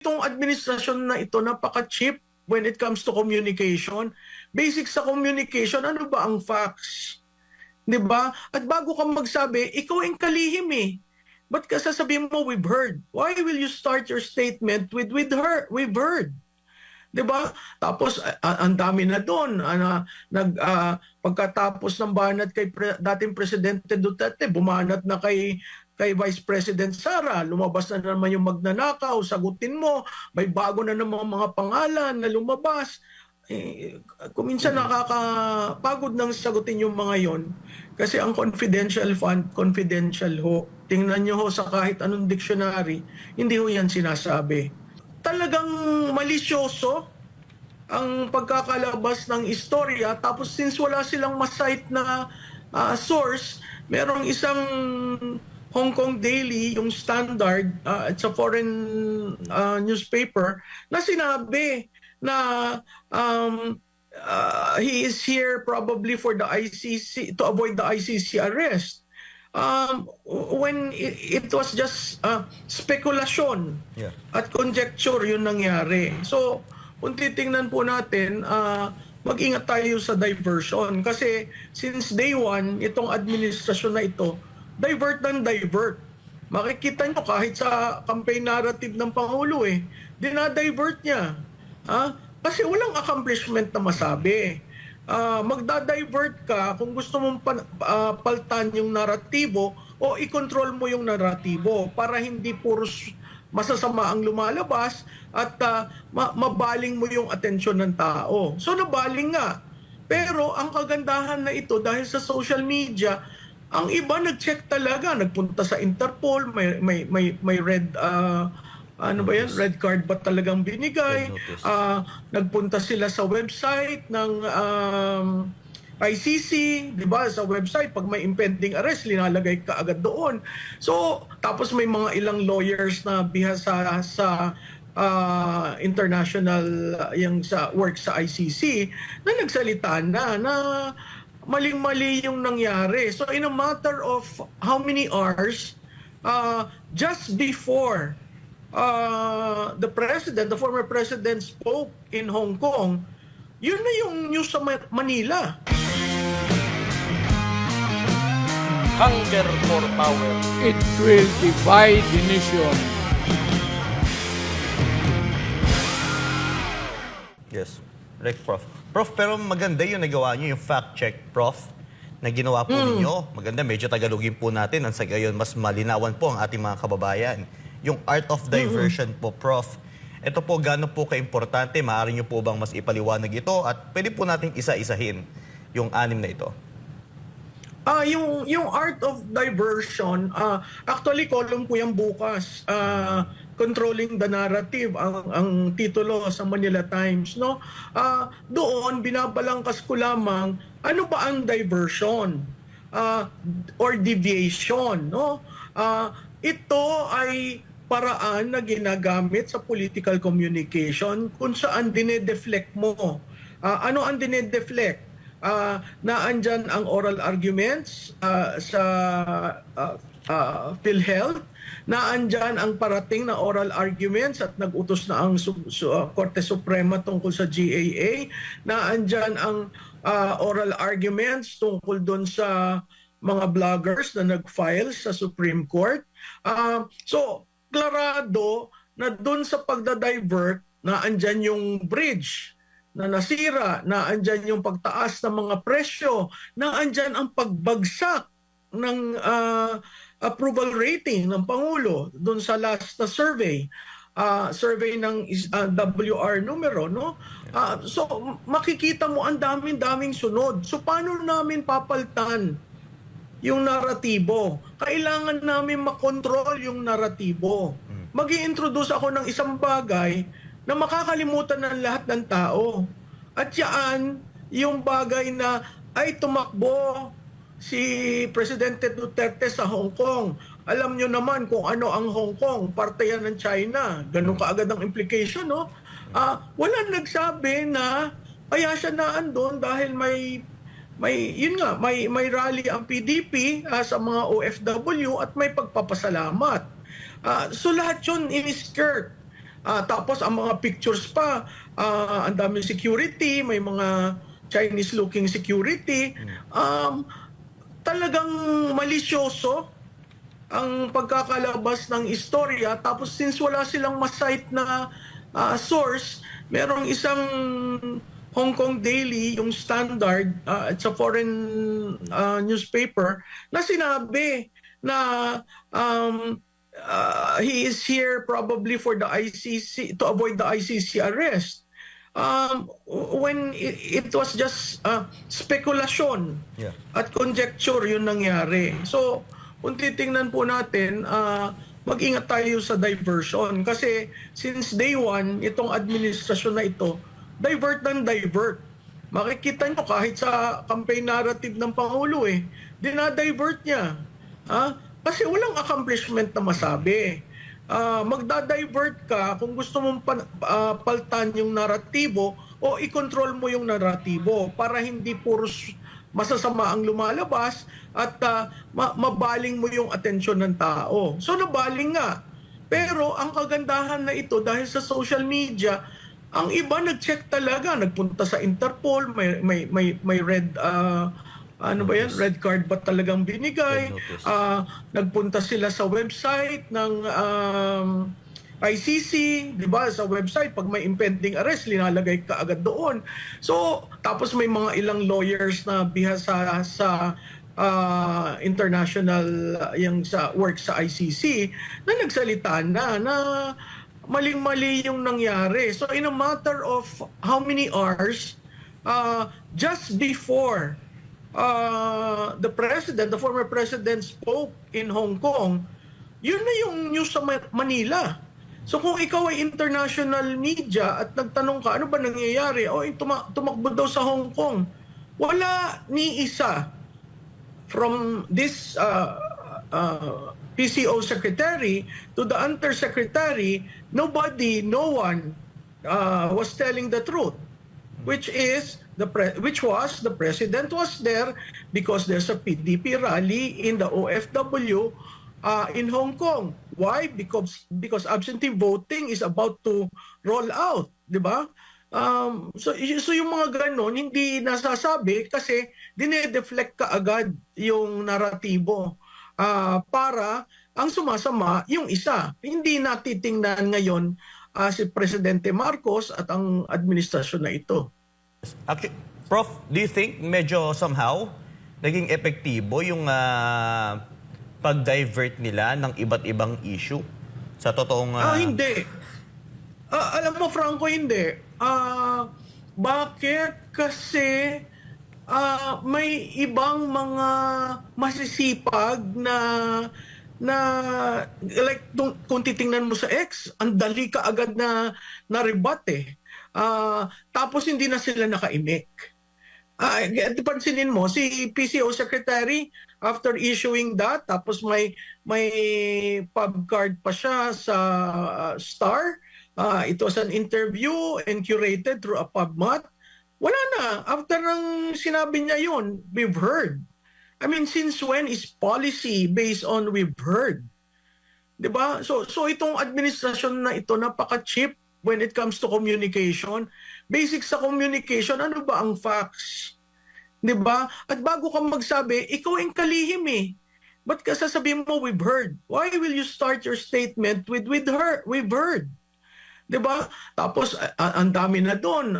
Itong administrasyon na ito napaka-cheap when it comes to communication. Basic sa communication, ano ba ang facts? 'Di ba? At bago ka magsabi, ikaw ang kalihim eh. Ba't ka sasabihin mo, we've heard? Why will you start your statement with we've heard? 'Di ba? Tapos ang dami na doon pagkatapos ng banat kay dating Presidente Duterte, bumanat na kay Vice President Sara, lumabas na naman yung magnanakaw, sagutin mo, may bago na naman mga pangalan na lumabas. Kuminsan nakakapagod nang sagutin yung mga yon kasi ang confidential fund, confidential ho. Tingnan nyo ho sa kahit anong dictionary, hindi ho yan sinasabi. Talagang malisyoso ang pagkakalabas ng istorya, tapos since wala silang masite na source, merong isang Hong Kong Daily, yung Standard, it's a foreign newspaper, na sinabi na he is here probably for the ICC, to avoid the ICC arrest. When it was just speculation at conjecture yung nangyari. So, kung titingnan po natin, mag-ingat tayo sa diversion. Kasi since day one, itong administrasyon na ito, divert ng divert. Makikita nyo kahit sa campaign narrative ng Pangulo dinadivert niya. Kasi walang accomplishment na masabi. Magda-divert ka kung gusto mong paltan yung naratibo o i-control mo yung naratibo para hindi puro masasama ang lumalabas at mabaling mo yung atensyon ng tao. So nabaling nga. Pero ang kagandahan na ito dahil sa social media, ang iba nag-check talaga, nagpunta sa Interpol, may red red card ba talagang binigay? Nagpunta sila sa website ng ICC, 'di ba? Sa website pag may impending arrest, linalagay ka agad doon. So, tapos may mga ilang lawyers na bihasa sa international yung sa work sa ICC na nagsalita na maling-mali yung nangyari. So, in a matter of how many hours just before the former president spoke in Hong Kong, yun na yung news sa Manila. Hunger for power. It will divide the nation. Yes. Correct, Prof. Prof, pero maganda yung nagawa niyo, yung fact check, Prof, na ginawa po ninyo. Maganda, medyo tagalogin po natin. Ang sa gayon, mas malinawan po ang ating mga kababayan. Yung art of diversion po, Prof. Ito po, gaano po kaimportante? Maaari niyo po bang mas ipaliwanag ito? At pwede po nating isa-isahin yung anim na ito. Yung art of diversion, actually column ko yan bukas. Controlling the narrative ang titulo sa Manila Times, no? Doon binabalangkas ko lamang ano ba ang diversion or deviation, no? Ito ay paraan na ginagamit sa political communication kung saan dinedeflect mo. Ano ang dinedeflect? Naandyan ang oral arguments sa PhilHealth, naandyan ang parating na oral arguments at nag-utos na ang Korte Suprema tungkol sa GAA, naandyan ang oral arguments tungkol doon sa mga bloggers na nag-file sa Supreme Court. So, klarado na doon sa pagda-divert, naandyan yung bridge na nasira, naandyan yung pagtaas ng mga presyo, naandyan ang pagbagsak ng approval rating ng Pangulo doon sa last na survey. Survey ng WR numero, no? So makikita mo ang daming sunod. So paano namin papaltan yung naratibo? Kailangan namin makontrol yung naratibo. Mag-i-introduce ako ng isang bagay na makakalimutan ng lahat ng tao. At yan, yung bagay na ay tumakbo si Presidente Duterte sa Hong Kong. Alam nyo naman kung ano ang Hong Kong, parte yan ng China. Ganun kaagad ang implication, no? Walang nagsabi na kaya siya naan doon dahil may rally ang PDP sa mga OFW at may pagpapasalamat. So lahat yun in-skirt. Tapos ang mga pictures pa, ang daming security, may mga Chinese-looking security. Talagang malisyoso ang pagkakalabas ng istorya. Tapos since wala silang masite na source, merong isang Hong Kong Daily, yung Standard, it's a foreign newspaper, na sinabi na he is here probably for the ICC, to avoid the ICC arrest. When it was just speculation at conjecture yung nangyari. So, kung titingnan po natin, mag-ingat tayo sa diversion. Kasi since day one, itong administrasyon na ito, divert ng divert. Makikita nyo kahit sa campaign narrative ng Pangulo dinadivert niya. Kasi walang accomplishment na masabi. Magda-divert ka kung gusto mong paltan yung naratibo o i-control mo yung naratibo para hindi puro masasama ang lumalabas at mabaling mo yung atensyon ng tao. So nabaling nga. Pero ang kagandahan na ito dahil sa social media, ang iba nag-check talaga, nagpunta sa Interpol, may red red card ba talagang binigay? Nagpunta sila sa website ng ICC, 'di ba? Sa website pag may impending arrest, linalagay ka agad doon. So, tapos may mga ilang lawyers na bihasa sa international yung sa work sa ICC na nagsalita na maling-mali yung nangyari. So in a matter of how many hours, just before the former president spoke in Hong Kong, yun na yung news sa Manila. So kung ikaw ay international media at nagtanong ka, ano ba nangyayari? Tumakbo daw sa Hong Kong. Wala ni isa from this PCO secretary to the undersecretary, no one was telling the truth, which was the president was there because there's a PDP rally in the OFW in Hong Kong. Why? Because absentee voting is about to roll out, di ba? So yung mga ganon hindi nasasabi kasi dinedeflect ka agad yung naratibo. Para ang sumasama yung isa. Hindi natitingnan ngayon si Presidente Marcos at ang administrasyon na ito. Actually, Prof, do you think medyo somehow naging epektibo yung pag-divert nila ng iba't ibang issue? Sa totoong... Hindi. Alam mo, Franco, hindi. Bakit? Kasi may ibang mga masisipag na like kung titingnan mo sa X, ang dali ka agad na rebut tapos hindi na sila nakaimik. Pansinin mo, si PCO Secretary, after issuing that, tapos may pub card pa siya sa Star. It was an interview and curated through a PubMat. Wala na. After ng sinabi niya yun, we've heard. I mean, since when is policy based on we've heard? Diba? So itong administrasyon na ito, napaka-cheap when it comes to communication. Basic sa communication, ano ba ang facts? Diba? At bago ka magsabi, ikaw ang kalihim Ba't ka sasabihin mo, we've heard? Why will you start your statement with we've heard? Diba? Tapos ang dami na doon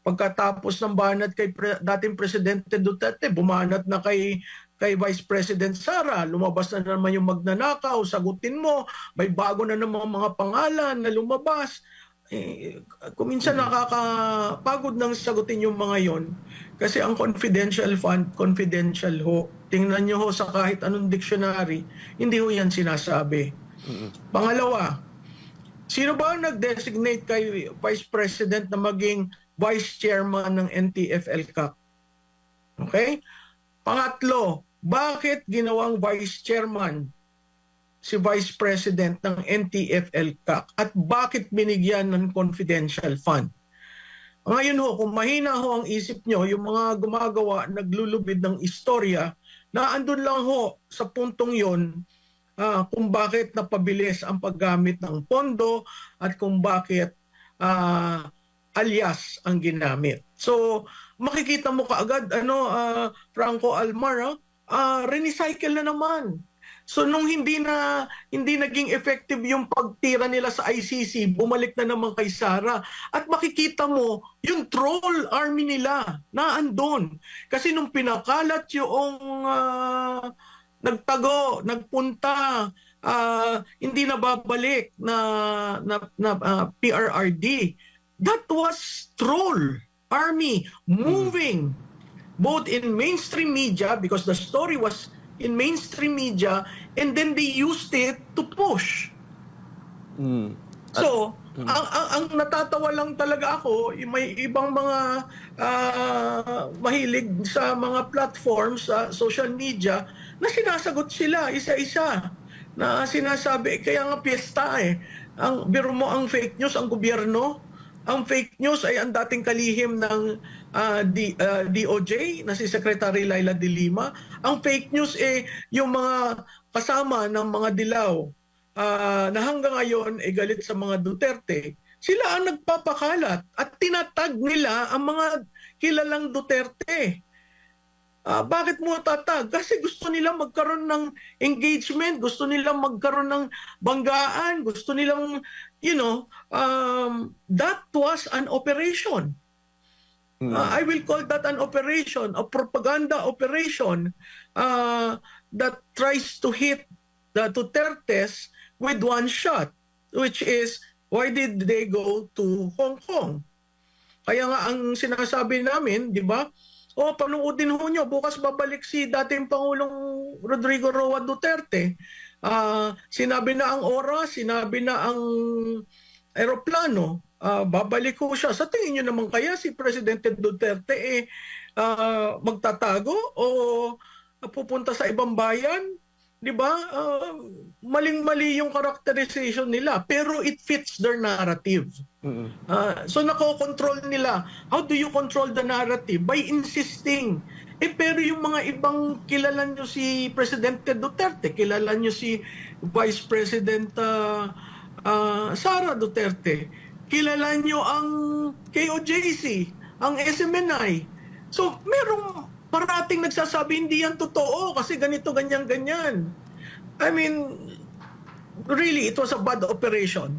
pagkatapos ng banat kay dating Presidente Duterte, bumanat na kay Vice President Sara, lumabas na naman yung magnanakaw, sagutin mo, may bago na naman mga pangalan na lumabas. Kung minsan nakakapagod nang sagutin yung mga yon kasi ang confidential fund, confidential ho. Tingnan nyo ho sa kahit anong dictionary, hindi ho yan sinasabi. Pangalawa, sino ba ang nag-designate kay Vice President na maging Vice Chairman ng NTF-ELCAC? Okay? Pangatlo, bakit ginawang Vice Chairman si Vice President ng NTF-ELCAC at bakit binigyan ng confidential fund? Ngayon ho, kung mahina ho ang isip nyo, yung mga gumagawa, naglulubid ng istorya, na andun lang ho sa puntong yon kung bakit napabilis ang paggamit ng pondo at kung bakit alias ang ginamit. So makikita mo kaagad Franco Almar, recycle na naman. So nung hindi naging effective yung pagtira nila sa ICC, bumalik na naman kay Sara. At makikita mo yung troll army nila na andon. Kasi nung pinakalat yung nagtago, nagpunta, hindi na babalik na PRRD. That was troll army moving both in mainstream media because the story was in mainstream media, and then they used it to push. So, ang natatawa lang talaga ako, may ibang mga mahilig sa mga platforms sa social media na sinasagot sila isa-isa. Na sinasabi, kaya nga piyesta Ang biro mo ang fake news, ang gobyerno, ang fake news ay ang dating kalihim ng DOJ na si Secretary Laila de Lima. Ang fake news yung mga kasama ng mga dilaw na hanggang ngayon galit sa mga Duterte. Sila ang nagpapakalat at tinatag nila ang mga kilalang Duterte. Bakit mo tatag? Kasi gusto nila magkaroon ng engagement, gusto nila magkaroon ng banggaan, gusto nilang, that was an operation. I will call that an operation, a propaganda operation that tries to hit the Dutertes with one shot, which is, why did they go to Hong Kong? Kaya nga ang sinasabi namin, di ba, panoodin ho nyo, bukas babalik si dating Pangulong Rodrigo Roa Duterte. Sinabi na ang oras, sinabi na ang eroplano, babalik ko siya. Sa tingin nyo naman kaya si Presidente Duterte magtatago o pupunta sa ibang bayan? Di ba? Maling-mali yung characterization nila, pero it fits their narrative. So nakokontrol nila. How do you control the narrative? By insisting. Pero yung mga ibang, kilala nyo si Presidente Duterte, kilala nyo si Vice President Sara Duterte, kilala nyo ang KOJC, ang SMNI. So merong parating nagsasabi, hindi yan totoo kasi ganito, ganyan, ganyan. I mean, really, it was a bad operation.